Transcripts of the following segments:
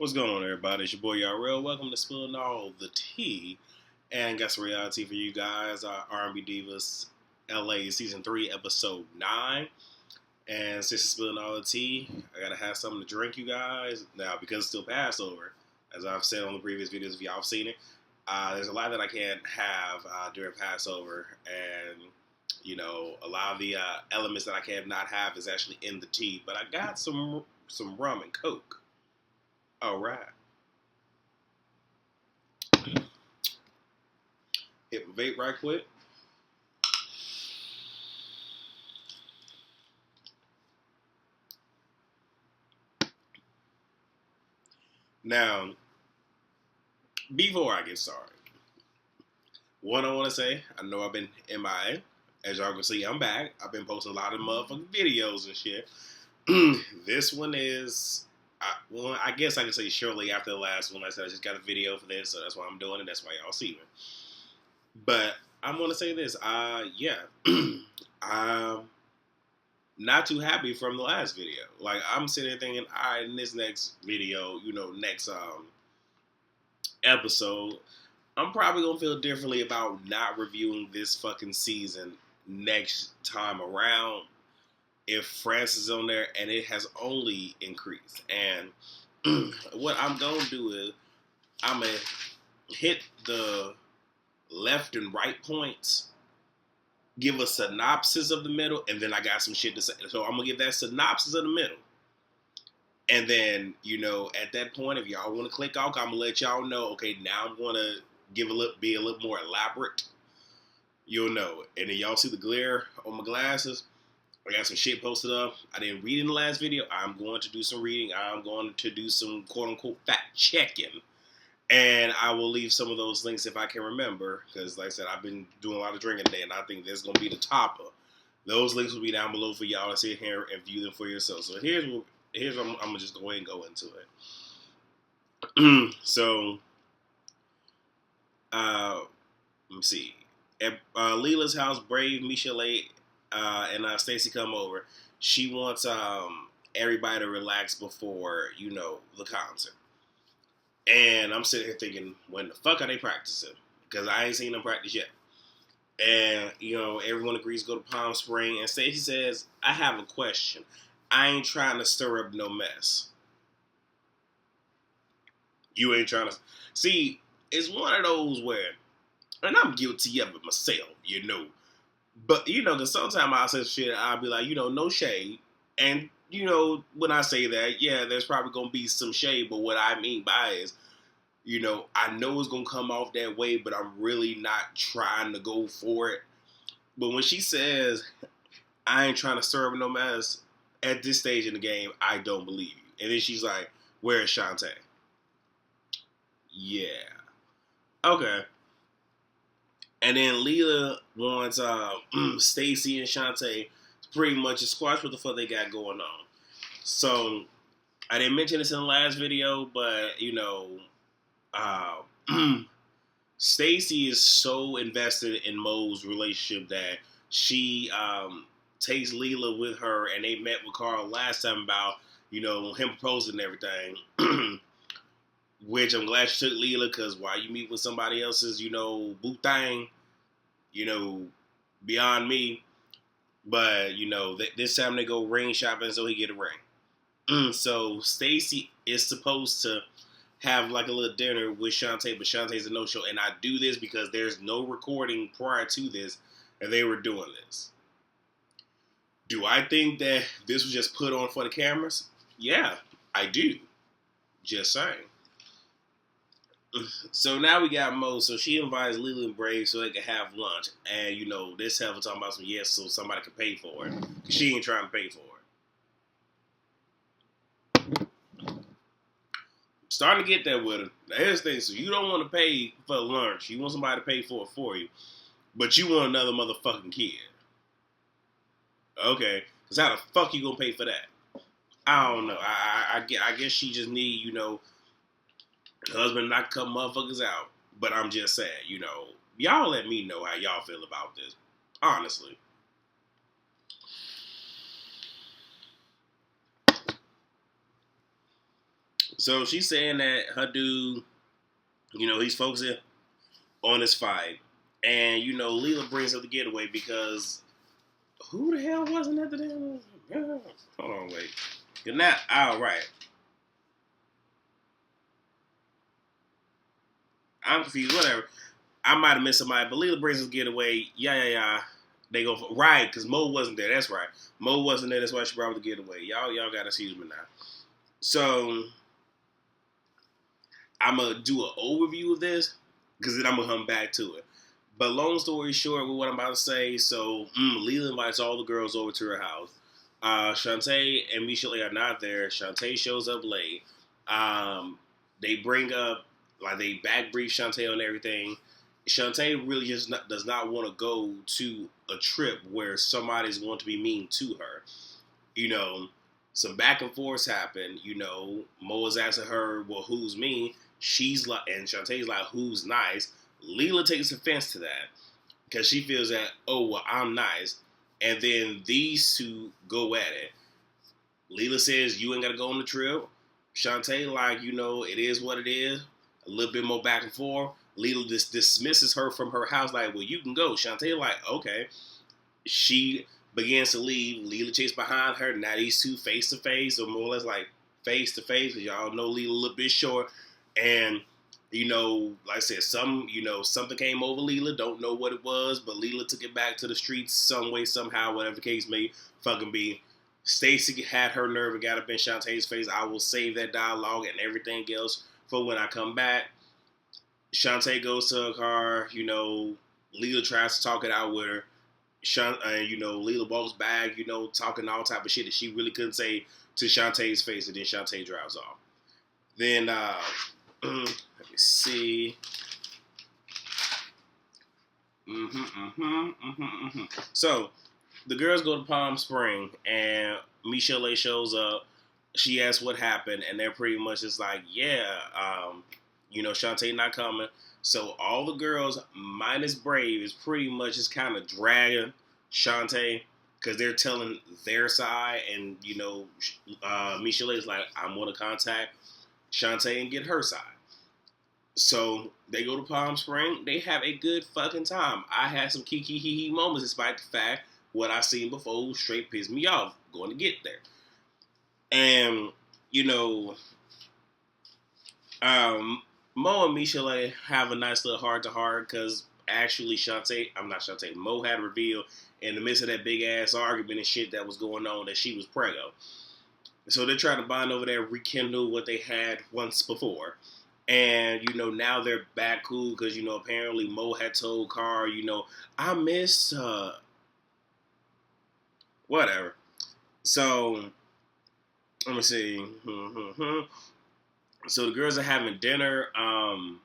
What's going on, everybody? It's your boy Real. Welcome to Spilling All the Tea, and got some reality for you guys. R&B Divas LA Season 3, Episode 9. And since it's Spilling All the Tea, I gotta have something to drink, you guys. Now, because it's still Passover, as I've said on the previous videos, if y'all have seen it, there's a lot that I can't have during Passover, and a lot of the elements that I can't not have is actually in the tea. But I got some rum and coke. All right. Hit my vape right quick. Now, before I get started, what I want to say, I know I've been MIA. As y'all can see, I'm back. I've been posting a lot of motherfucking videos and shit. This one is... I guess I can say shortly after the last one. Like I said, I just got a video for this, so that's why I'm doing it. That's why y'all see me. But I'm going to say this. I'm not too happy from the last video. Like, I'm sitting there thinking, all right, in this next video, next episode, I'm probably going to feel differently about not reviewing this fucking season next time around. If France is on there, and it has only increased. And what I'm going to do is I'm going to hit the left and right points, give a synopsis of the middle, and then I got some shit to say. So I'm going to give that synopsis of the middle. And then, at that point, if y'all want to click off, I'm going to let y'all know, okay, now I'm going to be a little more elaborate. You'll know. And then y'all see the glare on my glasses. I got some shit posted up. I didn't read in the last video. I'm going to do some reading. I'm going to do some quote-unquote fact-checking. And I will leave some of those links if I can remember. Because, like I said, I've been doing a lot of drinking today, and I think that's going to be the topper. Those links will be down below for y'all to sit here and view them for yourself. So here's what I'm going to just go ahead and go into it. So, let me see. At Leela's house, Brave, Michelle, and Stacy come over. She wants everybody to relax before, the concert. And I'm sitting here thinking, when the fuck are they practicing? Because I ain't seen them practice yet. And, everyone agrees to go to Palm Spring. And Stacy says, I have a question. I ain't trying to stir up no mess. You ain't trying to... See, it's one of those where... And I'm guilty of it myself, But, because sometimes I'll say shit, I'll be like, no shade. And, when I say that, yeah, there's probably going to be some shade. But what I mean by is, I know it's going to come off that way, but I'm really not trying to go for it. But when she says, I ain't trying to serve no mess, at this stage in the game, I don't believe you. And then she's like, where's Shantae? Yeah. Okay. And then Leela wants Stacy and Shantae to pretty much squash what the fuck they got going on. So, I didn't mention this in the last video, but, Stacy is so invested in Mo's relationship that she takes Leela with her, and they met with Carl last time about, him proposing and everything. Which I'm glad she took Leela, because while you meet with somebody else's, boo thing, beyond me. But, this time they go ring shopping so he get a ring. So Stacy is supposed to have like a little dinner with Shantae, but Shantae's a no-show. And I do this because there's no recording prior to this, and they were doing this. Do I think that this was just put on for the cameras? Yeah, I do. Just saying. So now we got Mo. So she invites Leela and Brave so they can have lunch. And, this heifer talking about some yes so somebody can pay for it. Because she ain't trying to pay for it. Starting to get that with her. Now here's the thing. So you don't want to pay for lunch. You want somebody to pay for it for you. But you want another motherfucking kid. Okay. Because how the fuck you going to pay for that? I don't know. I guess she just need, husband knock a couple motherfuckers out. But I'm just saying, y'all let me know how y'all feel about this. Honestly. So she's saying that her dude, he's focusing on his fight. And, Leela brings up the getaway because who the hell wasn't at the damn... Hold on, wait. You're not... All right. I'm confused. Whatever. I might have missed somebody, but Leela brings us getaway. Yeah. They go for, right, because Mo wasn't there. That's right. Mo wasn't there. That's why she brought the getaway. Y'all got to excuse me now. So I'm gonna do an overview of this because then I'm gonna come back to it. But long story short, with what I'm about to say, so Leela invites all the girls over to her house. Shantae and Michelle are not there. Shantae shows up late. They bring up, like, they backbrief Shantae on everything. Shantae really just does not want to go to a trip where somebody's going to be mean to her. Some back and forth happen. Mo is asking her, well, who's mean? She's like, and Shantae's like, who's nice? Leela takes offense to that because she feels that, oh, well, I'm nice. And then these two go at it. Leela says, you ain't got to go on the trip. Shantae, like, it is what it is. A little bit more back and forth. Leela just dismisses her from her house, like, well, you can go. Shantae, like, okay. She begins to leave. Leela chases behind her. Now these two face to face, or more or less like face to face, because y'all know Leela a little bit short. And, like I said, something came over Leela. Don't know what it was, but Leela took it back to the streets some way, somehow, whatever the case may fucking be. Stacy had her nerve and got up in Shantae's face. I will save that dialogue and everything else for when I come back. Shantae goes to her car. Leela tries to talk it out with her. Leela walks back, talking all type of shit that she really couldn't say to Shantae's face, and then Shantae drives off. Then, let me see. So, the girls go to Palm Spring, and Michelle shows up. She asks what happened, and they're pretty much just like, Shantae not coming. So all the girls, minus Brave, is pretty much just kind of dragging Shantae because they're telling their side, and Michelle is like, I'm going to contact Shantae and get her side. So they go to Palm Spring. They have a good fucking time. I had some kiki hee hee moments, despite the fact what I seen before straight pissed me off going to get there. And Mo and Michelle have a nice little heart-to-heart because actually Mo had revealed in the midst of that big-ass argument and shit that was going on that she was preggo. So they're trying to bond over there, rekindle what they had once before. And, now they're back cool because, apparently Mo had told Carl, I miss whatever. So, let me see. So the girls are having dinner, and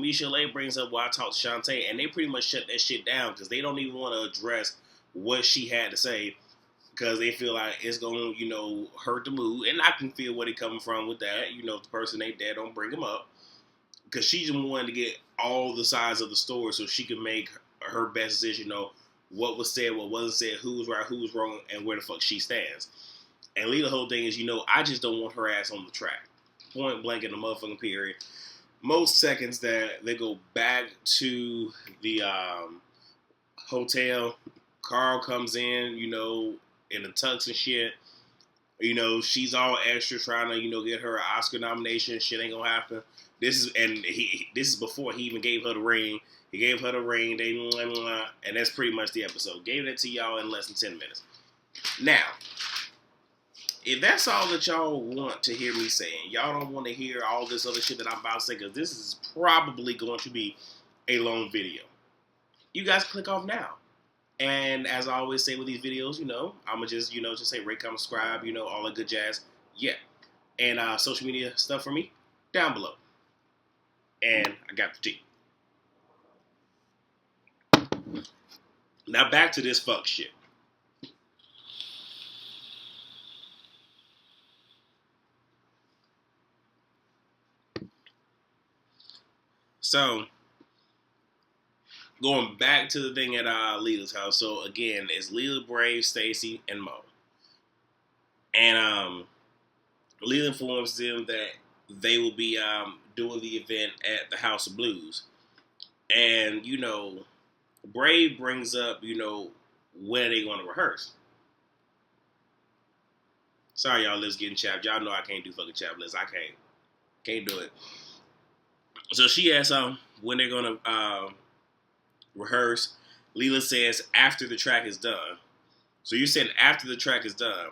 Michelle brings up, well, I talked to Shantae, and they pretty much shut that shit down because they don't even want to address what she had to say because they feel like it's going to, hurt the mood, and I can feel where they're coming from with that. If the person ain't there, don't bring them up because she just wanted to get all the sides of the story so she can make her best decision, what was said, what wasn't said, who was right, who was wrong, and where the fuck she stands. And Lee, the whole thing is, I just don't want her ass on the track. Point blank in the motherfucking period. Most seconds that they go back to the hotel, Carl comes in, in the tux and shit. She's all extra trying to, get her an Oscar nomination. Shit ain't gonna happen. This is before he even gave her the ring. He gave her the ring, and that's pretty much the episode. Gave it to y'all in less than 10 minutes. Now, if that's all that y'all want to hear me saying, y'all don't want to hear all this other shit that I'm about to say, because this is probably going to be a long video. You guys click off now. And as I always say with these videos, I'm going to just say rate, comment, subscribe, all that good jazz. Yeah. And social media stuff for me, down below. And I got the tea. Now back to this fuck shit. So, going back to the thing at Leela's house. So, again, it's Leela, Brave, Stacy, and Mo. And Leela informs them that they will be doing the event at the House of Blues. And, Brave brings up, when are they going to rehearse? Sorry, y'all, lips getting chapped. Y'all know I can't do fucking chap lips. I can't do it. So she asks when they're going to rehearse. Leela says after the track is done. So you're saying after the track is done.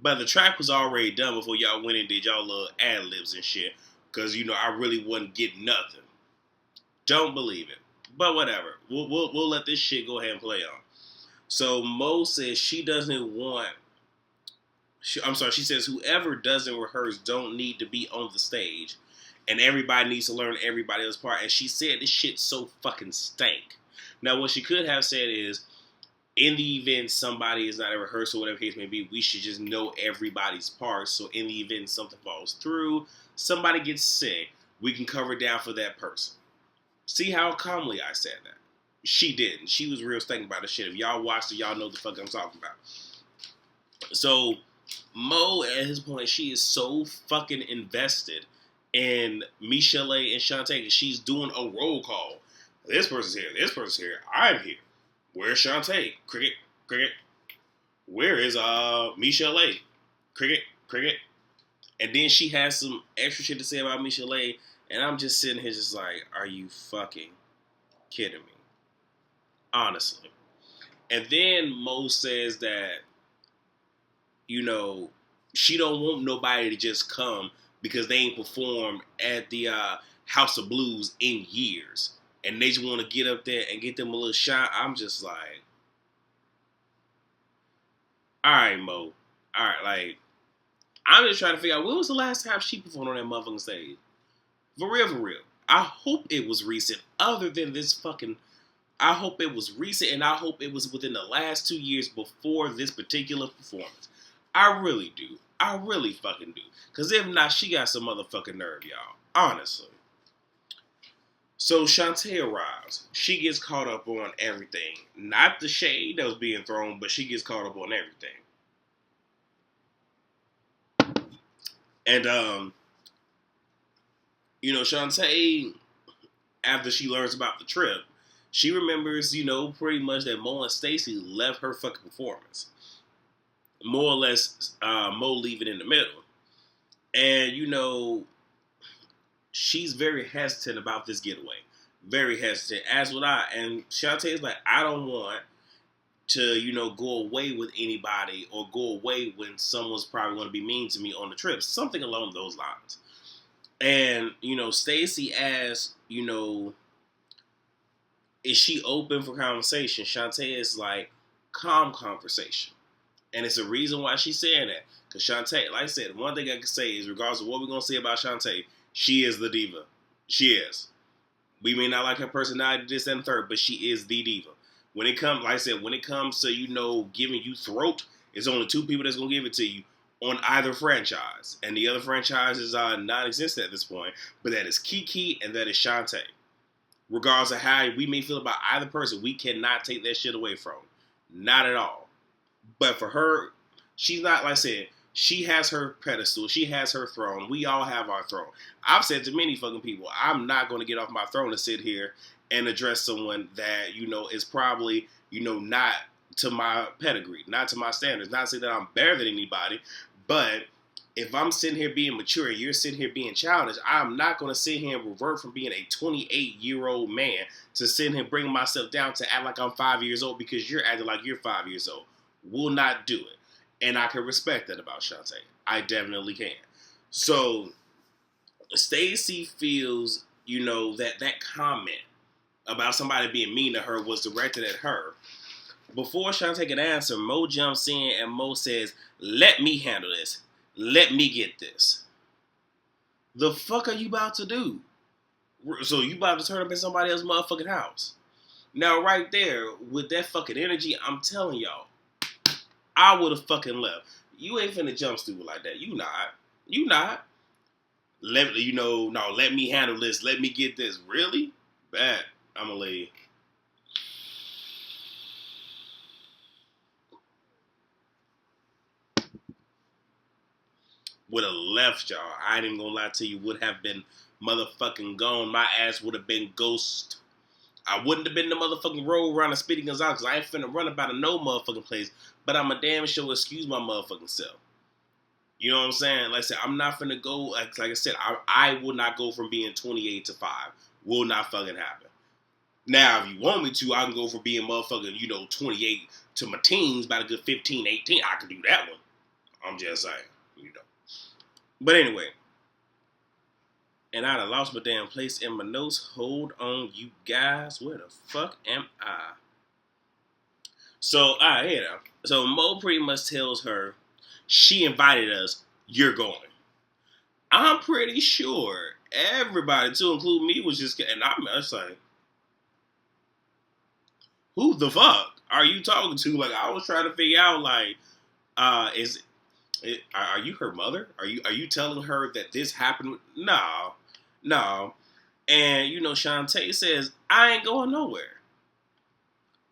But the track was already done before y'all went and did y'all little ad-libs and shit. Because, I really wasn't getting nothing. Don't believe it. But whatever. We'll let this shit go ahead and play on. So Mo says she doesn't want... she says whoever doesn't rehearse don't need to be on the stage. And everybody needs to learn everybody else's part. And she said this shit so fucking stank. Now, what she could have said is, in the event somebody is not at rehearsal, whatever case may be, we should just know everybody's parts. So in the event something falls through, somebody gets sick, we can cover down for that person. See how calmly I said that? She didn't. She was real stank about the shit. If y'all watched it, y'all know the fuck I'm talking about. So Mo, at his point, she is so fucking invested in Michelle and Shantae because she's doing a roll call. This person's here. This person's here. I'm here. Where's Shantae? Cricket, cricket. Where is Michelle? Cricket, cricket. And then she has some extra shit to say about Michelle, and I'm just sitting here just like, are you fucking kidding me? Honestly. And then Mo says that, she don't want nobody to just come because they ain't performed at the House of Blues in years. And they just want to get up there and get them a little shot. I'm just like, all right, Mo. All right, like, I'm just trying to figure out when was the last time she performed on that motherfucking stage. For real, for real. I hope it was recent. Other than this fucking, I hope it was recent, and I hope it was within the last 2 years before this particular performance. I really do. I really fucking do. Because if not, she got some motherfucking nerve, y'all. Honestly. So Shantae arrives. She gets caught up on everything. Not the shade that was being thrown, but she gets caught up on everything. And, Shantae, after she learns about the trip, she remembers, pretty much that Mo and Stacy left her fucking performance. More or less, Mo leaving in the middle. And, she's very hesitant about this getaway. Very hesitant. As would I. And Shantae is like, I don't want to, go away with anybody or go away when someone's probably going to be mean to me on the trip. Something along those lines. And, Stacy asks, is she open for conversation? Shantae is like, calm conversation. And it's a reason why she's saying that. Because Shantae, like I said, one thing I can say is, regardless of what we're going to say about Shantae, she is the diva. She is. We may not like her personality, this and third, but she is the diva. When it comes, like I said, when it comes to, giving you throat, it's only two people that's going to give it to you on either franchise. And the other franchise is non-existent at this point. But that is Kiki and that is Shantae. Regardless of how we may feel about either person, we cannot take that shit away from them. Not at all. But for her, she's not, like I said, she has her pedestal. She has her throne. We all have our throne. I've said to many fucking people, I'm not going to get off my throne to sit here and address someone that, is probably, not to my pedigree, not to my standards. Not to say that I'm better than anybody, but if I'm sitting here being mature and you're sitting here being childish, I'm not going to sit here and revert from being a 28-year-old man to sit here and bring myself down to act like I'm 5 years old because you're acting like you're 5 years old. Will not do it. And I can respect that about Shantae. I definitely can. So, Stacy feels, that comment about somebody being mean to her was directed at her. Before Shantae can answer, Mo jumps in and Mo says, let me handle this. Let me get this. The fuck are you about to do? So you about to turn up in somebody else's motherfucking house. Now right there, with that fucking energy, I'm telling y'all, I would have fucking left. You ain't finna jump stupid like that. You not. You not. Let me handle this. Let me get this. Really? Bad. I'm gonna leave. would have left y'all. I ain't even gonna lie to you. Would have been motherfucking gone. My ass would have been ghost. I wouldn't have been the motherfucking road runner Speedy Gonzalez because I ain't finna run about no motherfucking place. But I'm a damn sure excuse my motherfucking self. You know what I'm saying? Like I said, I'm not finna go, like I said, I will not go from being 28 to 5. Will not fucking happen. Now, if you want me to, I can go from being motherfucking, 28 to my teens, about a good 15, 18. I can do that one. I'm just saying, But anyway. And I done lost my damn place in my notes. Hold on, you guys. Where the fuck am I? So, here now. So, Mo pretty much tells her, she invited us, you're going. I'm pretty sure everybody, to include me, was just, and I'm just like, who the fuck are you talking to? Like, I was trying to figure out, like, are you her mother? Are you telling her that this happened? No. And, Shantae says, I ain't going nowhere.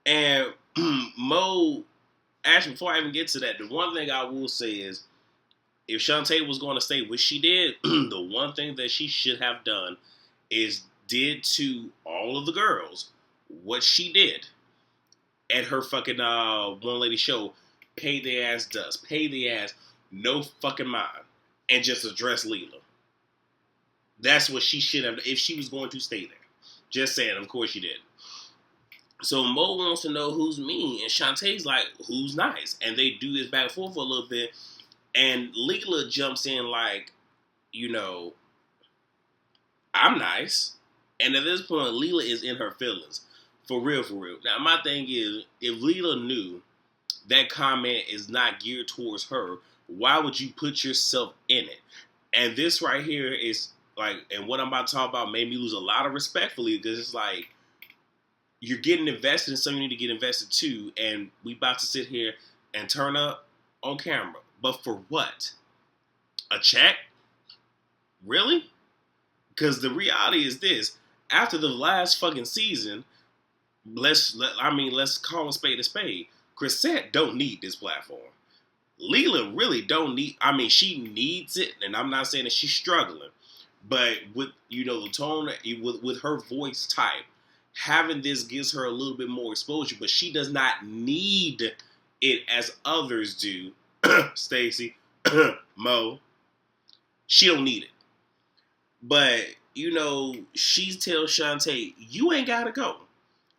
And Mo, actually, before I even get to that, the one thing I will say is, if Shantae was going to stay, which she did, the one thing that she should have done is did to all of the girls what she did at her fucking one lady show, pay their ass dust, pay their ass no fucking mind, and just address Leela. That's what she should have, if she was going to stay there. Just saying, of course she did. So Mo wants to know who's mean, and Shantae's like, who's nice? And they do this back and forth for a little bit, and Leela jumps in like, I'm nice. And at this point, Leela is in her feelings. For real, for real. Now, my thing is, if Leela knew that comment is not geared towards her, why would you put yourself in it? And this right here is like, and what I'm about to talk about made me lose a lot of respect for Leela, because it's like, you're getting invested in something you need to get invested to, and we about to sit here and turn up on camera. But for what? A check? Really? Because the reality is this. After the last fucking season, let's call a spade. Chrisette don't need this platform. Leela really don't need, she needs it, and I'm not saying that she's struggling. But with, the tone, with her voice type, having this gives her a little bit more exposure, but she does not need it as others do. Stacy, Mo, she don't need it. But, she tells Shantae, you ain't gotta go.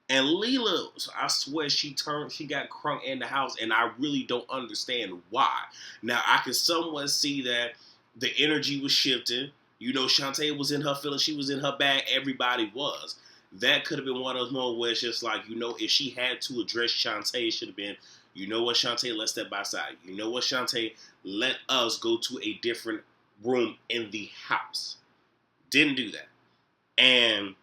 And Leela, I swear she got crunk in the house, and I really don't understand why. Now, I can somewhat see that the energy was shifting. Shantae was in her feelings, she was in her bag, everybody was. That could have been one of those moments where it's just like, if she had to address Shantae, it should have been, you know what, Shantae, let's step outside. You know what, Shantae, let us go to a different room in the house. Didn't do that. And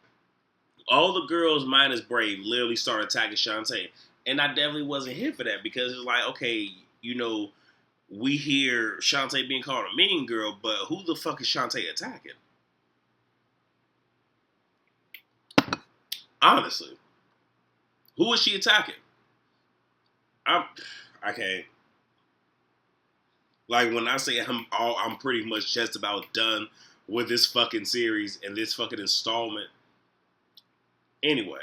all the girls minus Brave literally started attacking Shantae. And I definitely wasn't here for that, because it's like, okay, we hear Shantae being called a mean girl, but who the fuck is Shantae attacking? Honestly, who is she attacking? I can't. Like, when I say I'm pretty much just about done with this fucking series and this fucking installment. Anyway,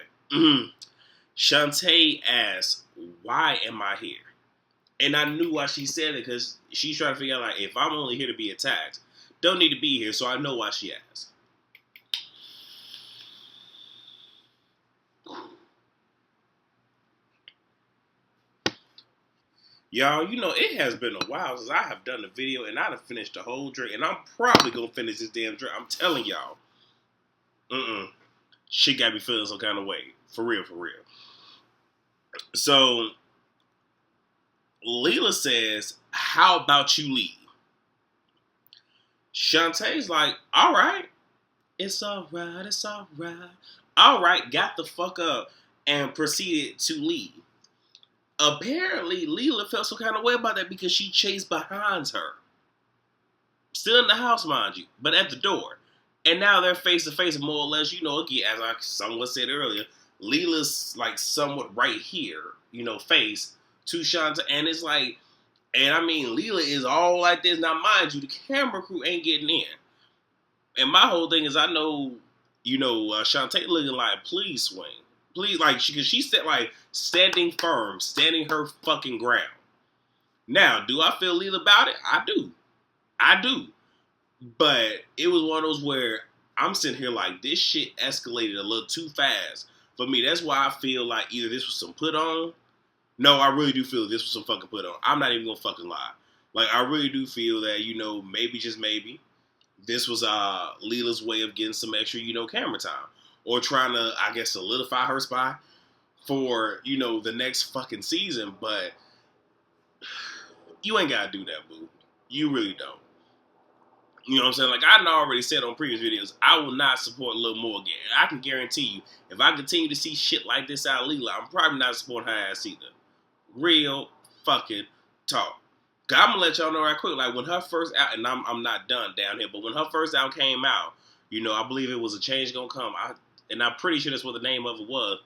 Shantae asks, why am I here? And I knew why she said it, because she's trying to figure out, like, if I'm only here to be attacked, don't need to be here, so I know why she asked. Y'all, it has been a while since I have done a video, and I done finished the whole drink, and I'm probably going to finish this damn drink. I'm telling y'all. She got me feeling some kind of way. For real, for real. So, Leela says, how about you leave? Shantae's like, all right. It's all right, it's all right. All right, got the fuck up and proceeded to leave. Apparently, Leela felt some kind of way about that because she chased behind her. Still in the house, mind you, but at the door. And now they're face to face, more or less, again, as I somewhat said earlier, Leela's like somewhat right here, face to Shantae. And it's like, And I mean, Leela is all like this. Now, mind you, the camera crew ain't getting in. And my whole thing is, I know, Shantae looking like, please swing. Please, like, she said, like, standing firm, standing her fucking ground. Now, do I feel Leela about it? I do. I do. But it was one of those where I'm sitting here like, this shit escalated a little too fast for me. That's why I feel like either this was some put on. No, I really do feel this was some fucking put on. I'm not even gonna fucking lie. Like, I really do feel that, maybe, just maybe, this was Leela's way of getting some extra, camera time. Or trying to, I guess, solidify her spot for, the next fucking season. But you ain't gotta do that, boo. You really don't. You know what I'm saying? Like, I already said on previous videos, I will not support Lil Mo again. I can guarantee you, if I continue to see shit like this out of Leela, I'm probably not supporting her ass either. Real fucking talk. I'm gonna let y'all know right quick, like, when her first out, and I'm not done down here, but when her first out came out, I believe it was A Change Gonna Come, and I'm pretty sure that's what the name of it was.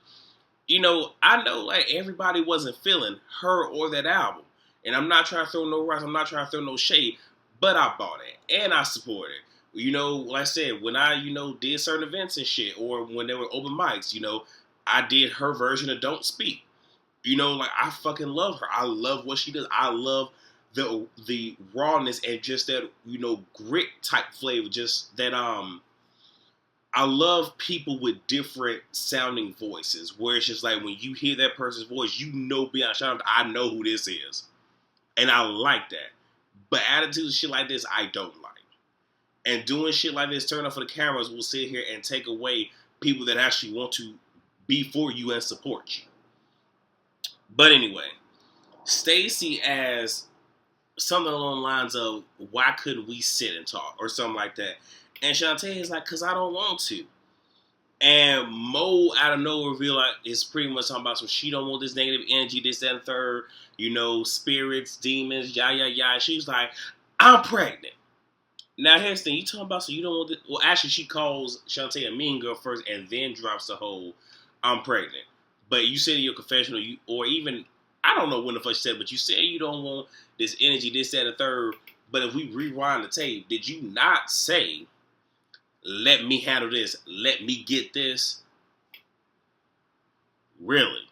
I know, like, everybody wasn't feeling her or that album. And I'm not trying to throw no rocks, I'm not trying to throw no shade, but I bought it, and I supported it. Like I said, when I, did certain events and shit, or when there were open mics, I did her version of Don't Speak. Like, I fucking love her. I love what she does. I love the rawness and just that, grit type flavor. Just that, I love people with different sounding voices, where it's just like, when you hear that person's voice, beyond shadow, I know who this is. And I like that. But attitudes, shit like this, I don't like. And doing shit like this, turn off for the cameras, will sit here and take away people that actually want to be for you and support you. But anyway, Stacy as something along the lines of, why couldn't we sit and talk, or something like that. And Shantae is like, because I don't want to. And Mo out of nowhere reveal, like, is pretty much talking about, so she don't want this negative energy, this, that, and third, spirits, demons, yah. She's like, I'm pregnant. Now here's the thing, you talking about, so you don't want this. Well, actually, she calls Shantae a mean girl first, and then drops the whole, I'm pregnant. But you said in your confessional, or even, I don't know when the fuck you said, but you said you don't want this energy, this, that, and third. But if we rewind the tape, did you not say, let me handle this, let me get this? Really?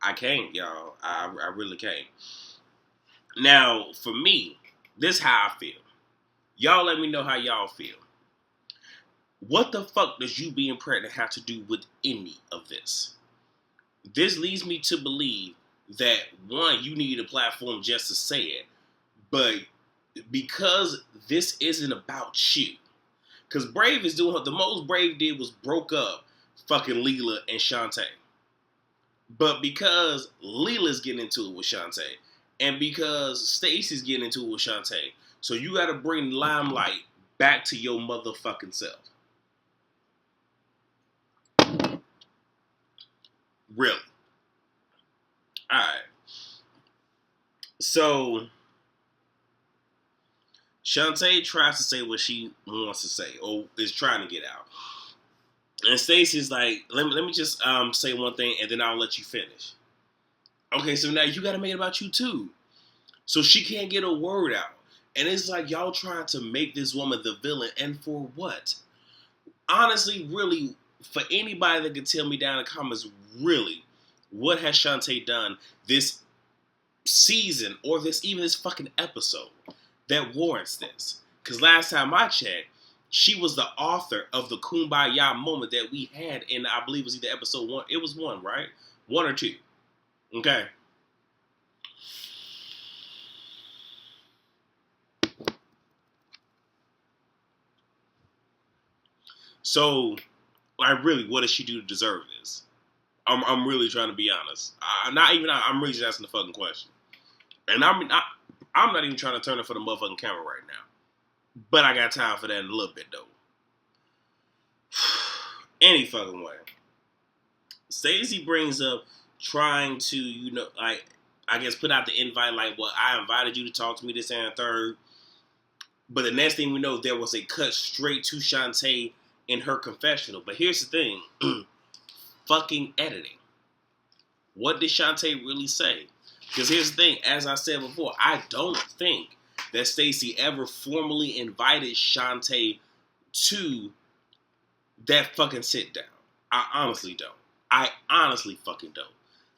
I can't, y'all. I really can't. Now, for me, this is how I feel. Y'all let me know how y'all feel. What the fuck does you being pregnant have to do with any of this? This leads me to believe that, one, you need a platform just to say it. But because this isn't about you. Because Brave is doing, the most Brave did was broke up fucking Leela and Shantae. But because Leela's getting into it with Shantae, and because Stacy's getting into it with Shantae, so you got to bring limelight back to your motherfucking self. Really. Alright. So Shantae tries to say what she wants to say, or is trying to get out. And Stacy's like, let me just say one thing, and then I'll let you finish. Okay, so now you got to make it about you too. So she can't get a word out. And it's like, y'all trying to make this woman the villain, and for what? Honestly, really, for anybody that could tell me down in the comments, really, what has Shantae done this season, or even this fucking episode, that warrants this? Because last time I checked, she was the author of the Kumbaya moment that we had in, I believe it was either episode 1. It was 1, right? 1 or 2. Okay. So, like, really, what does she do to deserve this? I'm really trying to be honest. I'm really just asking the fucking question. And I'm not even trying to turn it for the motherfucking camera right now. But I got time for that in a little bit, though. Any fucking way. Stacey brings up trying to, I guess put out the invite, like, well, I invited you to talk to me this and third. But the next thing we know, there was a cut straight to Shantae in her confessional. But here's the thing. Fucking editing. What did Shantae really say? Because here's the thing, as I said before, I don't think that Stacy ever formally invited Shantae to that fucking sit down. I honestly don't. I honestly fucking don't.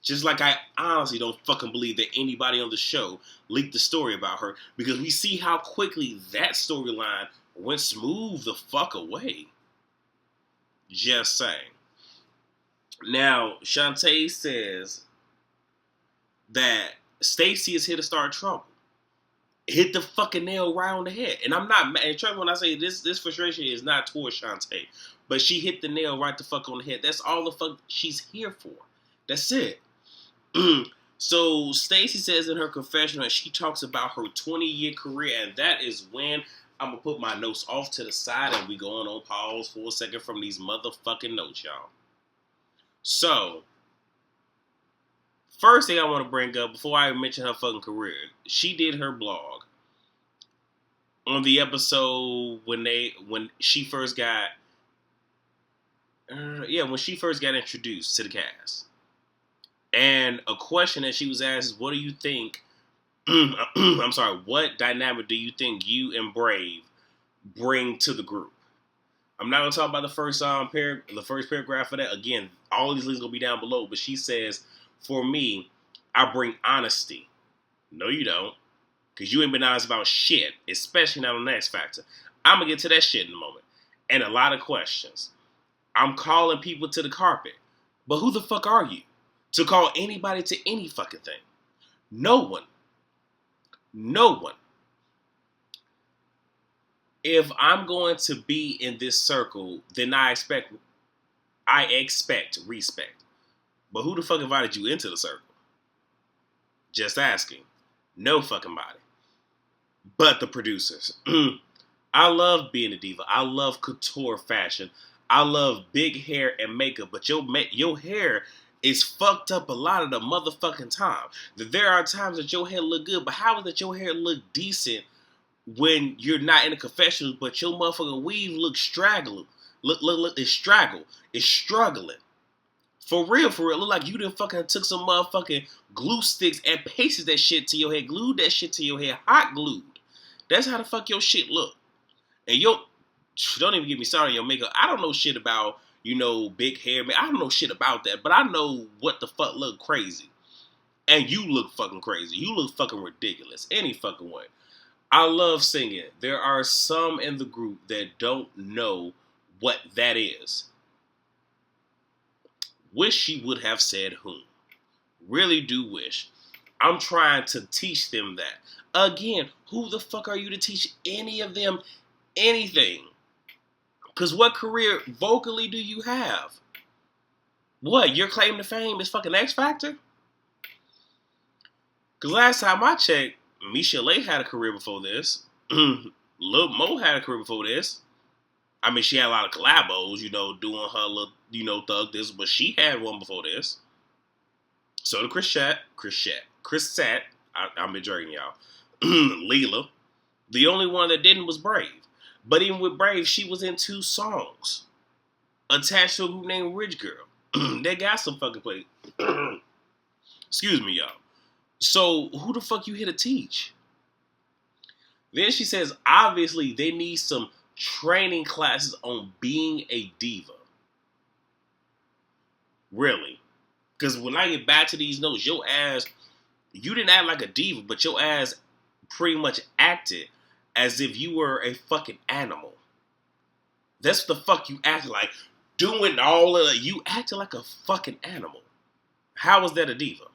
Just like I honestly don't fucking believe that anybody on the show leaked the story about her, because we see how quickly that storyline went smooth the fuck away. Just saying. Now, Shantae says that Stacy is here to start trouble. Hit the fucking nail right on the head. And I'm not mad. And trust me when I say this frustration is not towards Shantae. But she hit the nail right the fuck on the head. That's all the fuck she's here for. That's it. So Stacy says in her confessional that she talks about her 20-year career, and that is when I'm gonna put my notes off to the side and we going on pause for a second from these motherfucking notes, y'all. So, first thing I want to bring up before I mention her fucking career, she did her blog on the episode when she first got introduced to the cast. And a question that she was asked is, what do you think, what dynamic do you think you and Brave bring to the group? I'm not going to talk about the first paragraph of that. Again, all these links going to be down below. But she says, for me, I bring honesty. No, you don't. Because you ain't been honest about shit, especially not on the X Factor. I'm going to get to that shit in a moment. And a lot of questions. I'm calling people to the carpet. But who the fuck are you to call anybody to any fucking thing? No one. No one. If I'm going to be in this circle, then I expect respect. But who the fuck invited you into the circle? Just asking. No fucking body. But the producers. I love being a diva. I love couture fashion. I love big hair and makeup. But your hair is fucked up a lot of the motherfucking time. There are times that your hair look good, but how is it your hair look decent when you're not in a confessional, but your motherfucking weave looks straggling? Look, it's straggle. It's struggling. For real. Look like you done fucking took some motherfucking glue sticks and pasted that shit to your hair. Glued that shit to your hair. Hot glued. That's how the fuck your shit look. And don't even get me started on your makeup. I don't know shit about, big hair. I don't know shit about that. But I know what the fuck look crazy. And you look fucking crazy. You look fucking ridiculous. Any fucking way. I love singing. There are some in the group that don't know what that is. Wish she would have said whom. Really do wish. I'm trying to teach them that. Again, who the fuck are you to teach any of them anything? Because what career vocally do you have? What, your claim to fame is fucking X Factor? Because last time I checked, Michel'le had a career before this. Lil Mo had a career before this. I mean, she had a lot of collabos, doing her little, thug this, but she had one before this. So did Chris Sat, I'm enjoying y'all. Leela. The only one that didn't was Brave. But even with Brave, she was in 2 songs attached to a group named Rich Girl. They got some fucking play. Excuse me, y'all. So who the fuck you here to teach? Then she says, obviously, they need some training classes on being a diva. Really? Because when I get back to these notes, your ass, you didn't act like a diva, but your ass pretty much acted as if you were a fucking animal. That's what the fuck you acted like. Doing all of that. You acted like a fucking animal. How was that a diva?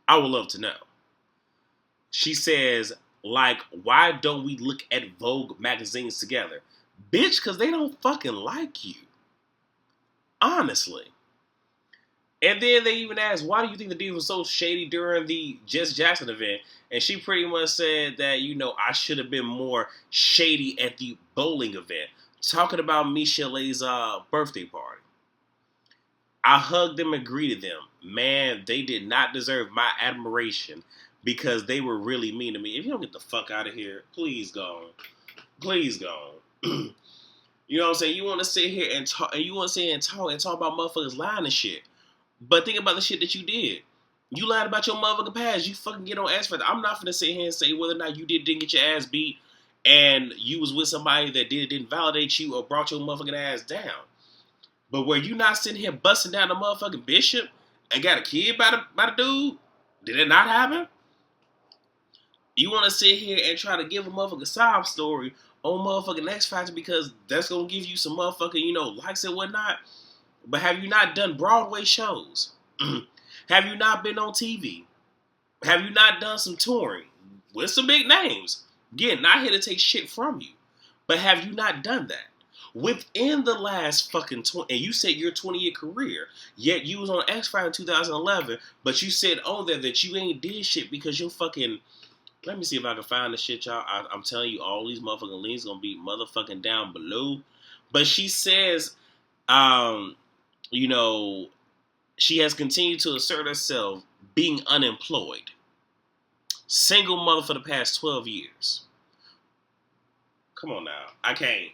I would love to know. She says, why don't we look at Vogue magazines together? Bitch, because they don't fucking like you. Honestly. And then they even asked, why do you think the diva was so shady during the Jess Jackson event? And she pretty much said that, I should have been more shady at the bowling event. Talking about Michel'le's birthday party. I hugged them and greeted them. Man, they did not deserve my admiration because they were really mean to me. If you don't get the fuck out of here, please go on. Please go on. You know what I'm saying? You want to sit here and talk, and you want to sit here and talk about motherfuckers lying and shit. But think about the shit that you did. You lied about your motherfucking past. You fucking get on X Factor. I'm not finna sit here and say whether or not you didn't get your ass beat and you was with somebody that didn't validate you or brought your motherfucking ass down. But were you not sitting here busting down the motherfucking bishop and got a kid by the dude? Did it not happen? You want to sit here and try to give a motherfucking sob story on motherfucking X Factor because that's gonna give you some motherfucking, likes and whatnot. But have you not done Broadway shows? Have you not been on TV? Have you not done some touring with some big names? Again, not here to take shit from you. But have you not done that? Within the last fucking 20, and you said your 20-year career, yet you was on X Factor in 2011, but you said on there that you ain't did shit because you're fucking. Let me see if I can find the shit, y'all. I'm telling you, all these motherfucking links gonna be motherfucking down below. But she says, she has continued to assert herself being unemployed. Single mother for the past 12 years. Come on now. I can't.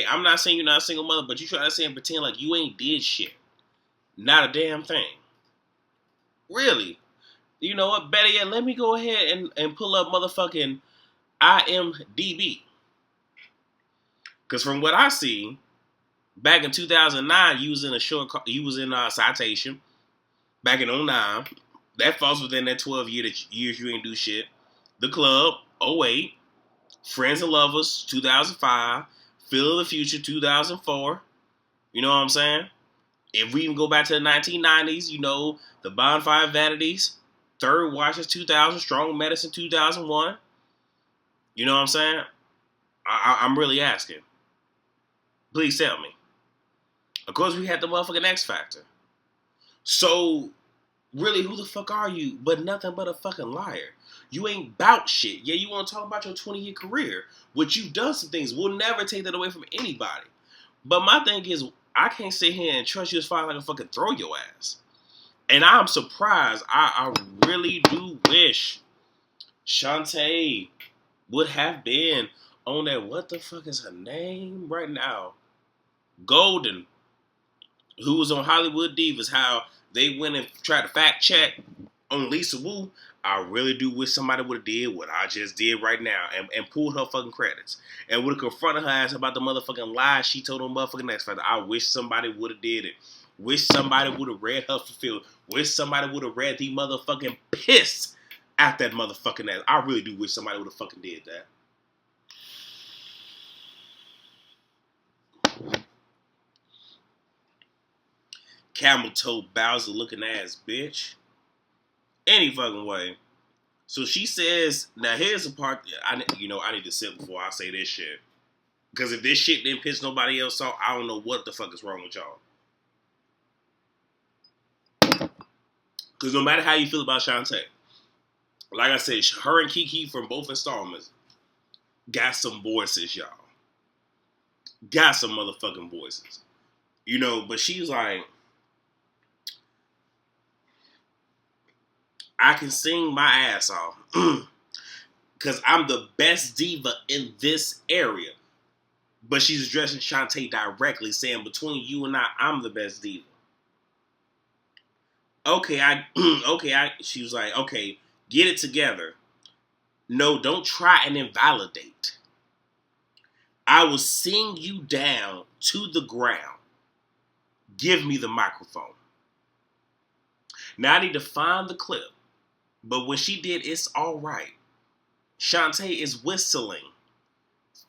I'm not saying you're not a single mother, but you try to say and pretend like you ain't did shit. Not a damn thing. Really. You know what? Better yet, let me go ahead and pull up motherfucking IMDb. Because from what I see, back in 2009, you was in Citation. Back in 2009, that falls within that 12 years you ain't do shit. The Club, 2008. Friends and Lovers, 2005. Feel of the Future, 2004. You know what I'm saying? If we even go back to the 1990s, the Bonfire Vanities, Third Watches, 2000, Strong Medicine, 2001. You know what I'm saying? I'm really asking. Please tell me. Of course, we had the motherfucking X Factor. So, really, who the fuck are you but nothing but a fucking liar? You ain't bout shit. Yeah, you want to talk about your 20-year career, which you've done some things. We'll never take that away from anybody. But my thing is, I can't sit here and trust you as far as I can fucking throw your ass. And I'm surprised. I really do wish Shantae would have been on that. What the fuck is her name right now? Golden, who was on Hollywood Divas, how they went and tried to fact check on Lisa Wu. I really do wish somebody would have did what I just did right now and pulled her fucking credits and would have confronted her ass about the motherfucking lies she told on motherfucking X Factor. I wish somebody would have did it. Wish somebody would have read her fulfilled. Wish somebody would have read the motherfucking piss at that motherfucking ass. I really do wish somebody would have fucking did that. Camel toe Bowser looking ass bitch. Any fucking way. So she says, now here's the part I need to sit before I say this shit. Because if this shit didn't piss nobody else off, I don't know what the fuck is wrong with y'all. Because no matter how you feel about Shantae, like I said, her and Kiki from both installments got some voices, y'all. Got some motherfucking voices. But she's like, I can sing my ass off because I'm the best diva in this area. But she's addressing Shantae directly, saying, between you and I'm the best diva. She was like, okay, get it together. No, don't try and invalidate. I will sing you down to the ground. Give me the microphone. Now I need to find the clip. But when she did It's Alright, Shantae is whistling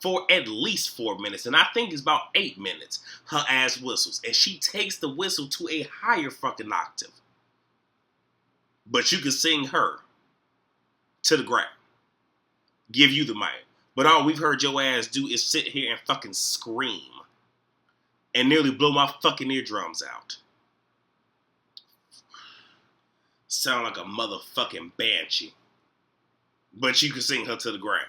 for at least 4 minutes. And I think it's about 8 minutes. Her ass whistles. And she takes the whistle to a higher fucking octave. But you can sing her to the ground. Give you the mic. But all we've heard your ass do is sit here and fucking scream. And nearly blow my fucking eardrums out. Sound like a motherfucking banshee. But you can sing her to the ground.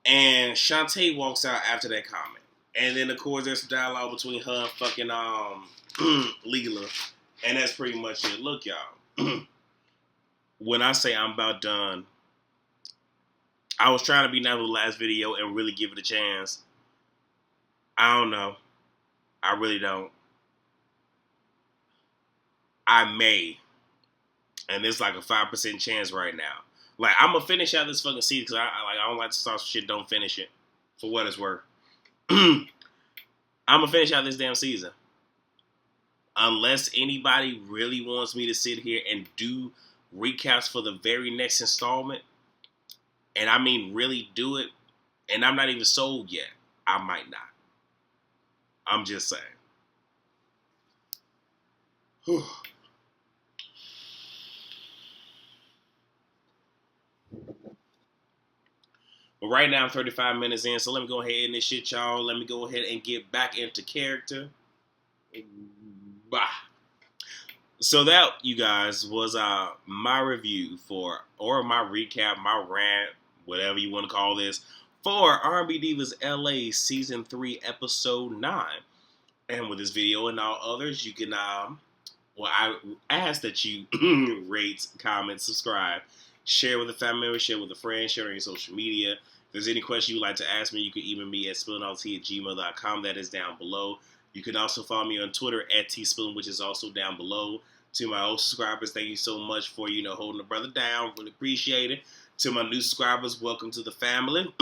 And Shantae walks out after that comment. And then, of course, there's some dialogue between her and fucking Leela. And that's pretty much it. Look, y'all. When I say I'm about done, I was trying to be nice with the last video and really give it a chance. I don't know. I really don't. I may. And it's like a 5% chance right now. Like, I'm going to finish out this fucking season because I don't like to start shit, don't finish it. For what it's worth. I'm going to finish out this damn season. Unless anybody really wants me to sit here and do recaps for the very next installment. And I mean really do it. And I'm not even sold yet. I might not. I'm just saying. Whew. But right now I'm 35 minutes in, so let me go ahead and end this shit, y'all. Let me go ahead and get back into character. Bah. So that, you guys, was my review for, or my recap, my rant, whatever you want to call this, for R&B Divas LA Season 3, Episode 9. And with this video and all others, you can, I ask that you rate, comment, subscribe, share with a family member, share with a friend, share on your social media. If there's any question you'd like to ask me, you can email me at spillingallt@gmail.com. That is down below. You can also follow me on Twitter at tspillin, which is also down below. To my old subscribers, thank you so much for, holding the brother down. Really appreciate it. To my new subscribers, welcome to the family.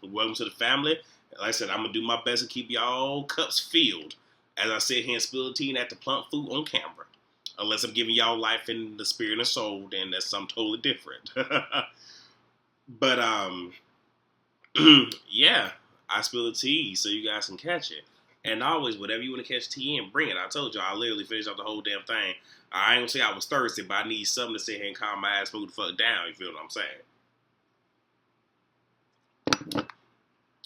Welcome to the family. Like I said, I'm going to do my best to keep y'all cups filled as I sit here and spill the tea and act the plump food on camera. Unless I'm giving y'all life in the spirit and soul, then that's something totally different. But, yeah, I spill the tea so you guys can catch it. And always, whatever you want to catch tea in, bring it. I told you, I literally finished off the whole damn thing. I ain't going to say I was thirsty, but I need something to sit here and calm my ass, move the fuck down. You feel what I'm saying?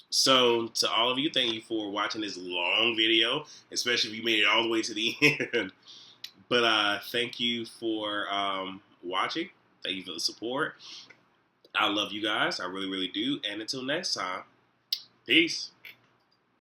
So, to all of you, thank you for watching this long video, especially if you made it all the way to the end. But thank you for watching. Thank you for the support. I love you guys. I really, really do. And until next time, peace.